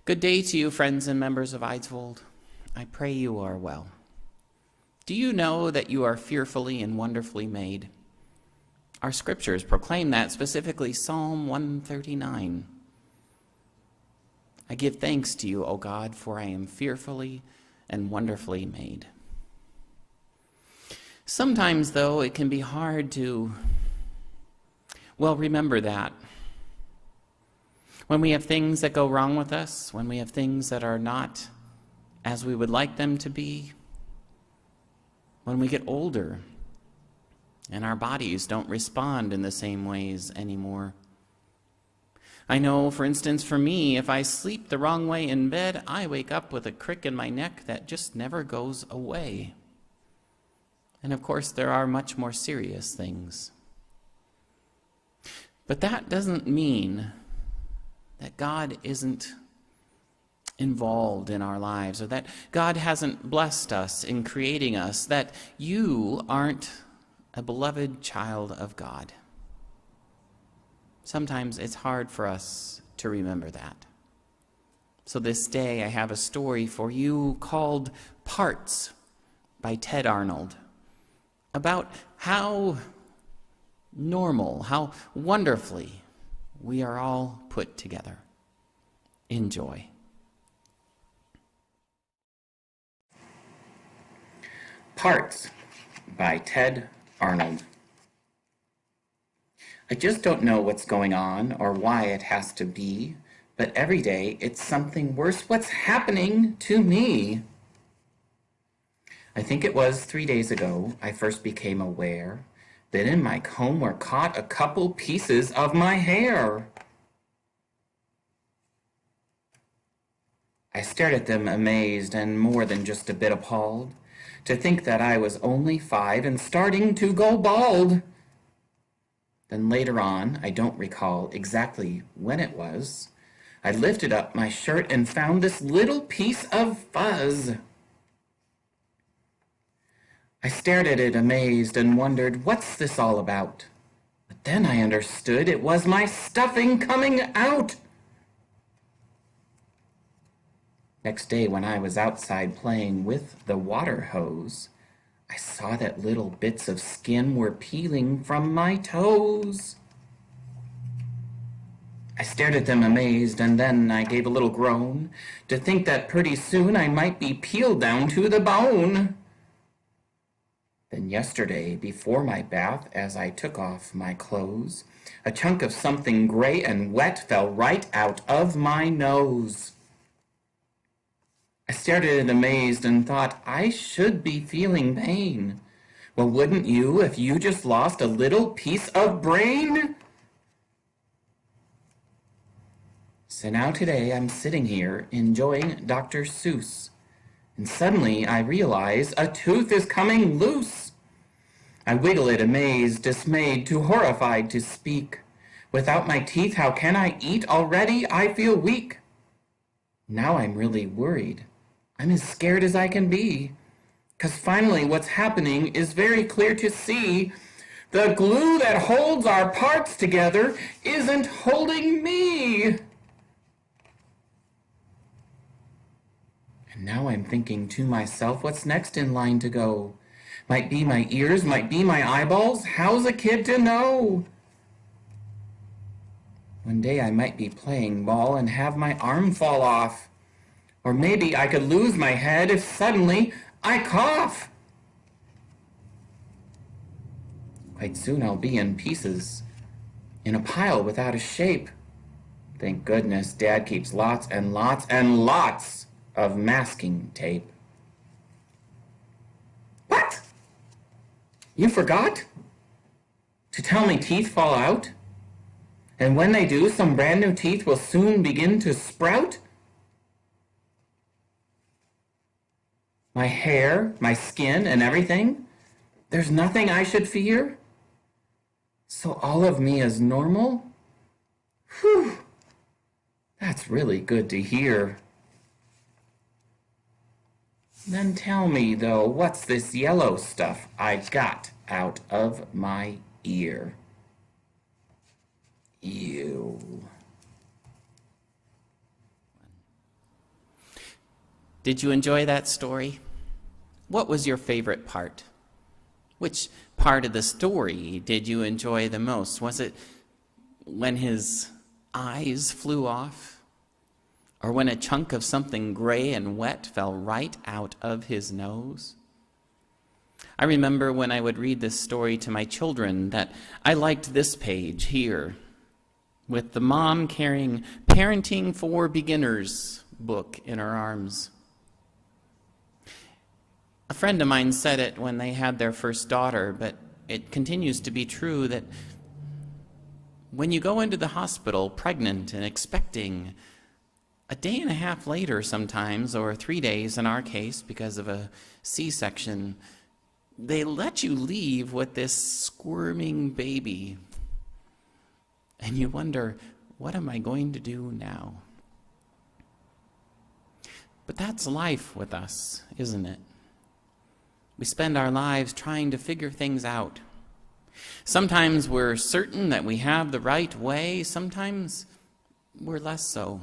Good day to you, friends and members of Eidsvold. I pray you are well. Do you know that you are fearfully and wonderfully made? Our scriptures proclaim that, specifically Psalm 139. I give thanks to you, O God, for I am fearfully and wonderfully made. Sometimes, though, it can be hard to, remember that. When we have things that go wrong with us, when we have things that are not as we would like them to be, when we get older and our bodies don't respond in the same ways anymore. I know, for instance, for me, if I sleep the wrong way in bed, I wake up with a crick in my neck that just never goes away. And of course, there are much more serious things. But that doesn't mean that God isn't involved in our lives, or that God hasn't blessed us in creating us, that you aren't a beloved child of God. Sometimes it's hard for us to remember that. So this day I have a story for you called Parts by Ted Arnold, about how normal, how wonderfully we are all put together. Enjoy. Parts by Ted Arnold. I just don't know what's going on or why it has to be, but every day it's something worse. What's happening to me? I think it was 3 days ago I first became aware that in my comb were caught a couple pieces of my hair. I stared at them amazed and more than just a bit appalled, to think that I was only 5 and starting to go bald. Then later on, I don't recall exactly when it was, I lifted up my shirt and found this little piece of fuzz. I stared at it amazed and wondered, what's this all about? But then I understood it was my stuffing coming out. Next day, when I was outside playing with the water hose, I saw that little bits of skin were peeling from my toes. I stared at them amazed, and then I gave a little groan to think that pretty soon I might be peeled down to the bone. Then yesterday, before my bath, as I took off my clothes, a chunk of something gray and wet fell right out of my nose. I stared at it amazed and thought I should be feeling pain. Well, wouldn't you if you just lost a little piece of brain? So now today I'm sitting here enjoying Dr. Seuss. And suddenly I realize a tooth is coming loose. I wiggle it amazed, dismayed, too horrified to speak. Without my teeth, how can I eat? Already I feel weak. Now I'm really worried. I'm as scared as I can be. 'Cause finally what's happening is very clear to see. The glue that holds our parts together isn't holding me. And now I'm thinking to myself, what's next in line to go? Might be my ears, might be my eyeballs. How's a kid to know? One day I might be playing ball and have my arm fall off. Or maybe I could lose my head if suddenly I cough. Quite soon I'll be in pieces, in a pile without a shape. Thank goodness Dad keeps lots and lots and lots of masking tape. What? You forgot to tell me teeth fall out? And when they do, some brand new teeth will soon begin to sprout? My hair, my skin, and everything? There's nothing I should fear? So all of me is normal? Whew! That's really good to hear. Then tell me, though, what's this yellow stuff I got out of my ear? Ew. Did you enjoy that story? What was your favorite part? Which part of the story did you enjoy the most? Was it when his eyes flew off? Or when a chunk of something gray and wet fell right out of his nose? I remember when I would read this story to my children that I liked this page here, with the mom carrying Parenting for Beginners book in her arms. A friend of mine said it when they had their first daughter, but it continues to be true that when you go into the hospital pregnant and expecting, a day and a half later sometimes, or 3 days in our case because of a C-section, they let you leave with this squirming baby. And you wonder, what am I going to do now? But that's life with us, isn't it? We spend our lives trying to figure things out. Sometimes we're certain that we have the right way. Sometimes we're less so.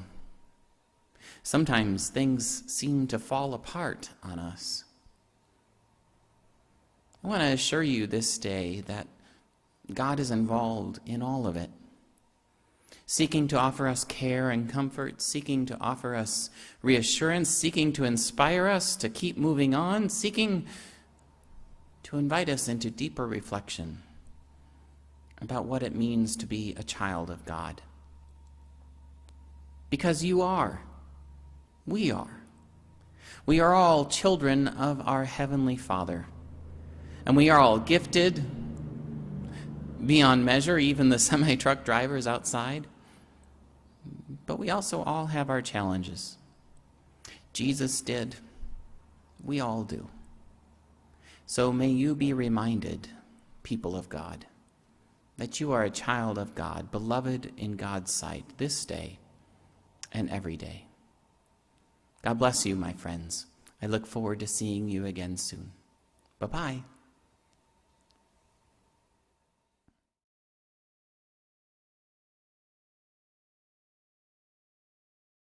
Sometimes things seem to fall apart on us. I want to assure you this day that God is involved in all of it, seeking to offer us care and comfort, seeking to offer us reassurance, seeking to inspire us to keep moving on, seeking to invite us into deeper reflection about what it means to be a child of God. Because you are. We are. We are all children of our Heavenly Father. And we are all gifted beyond measure, even the semi-truck drivers outside. But we also all have our challenges. Jesus did. We all do. So may you be reminded, people of God, that you are a child of God, beloved in God's sight this day and every day. God bless you, my friends. I look forward to seeing you again soon. Bye-bye.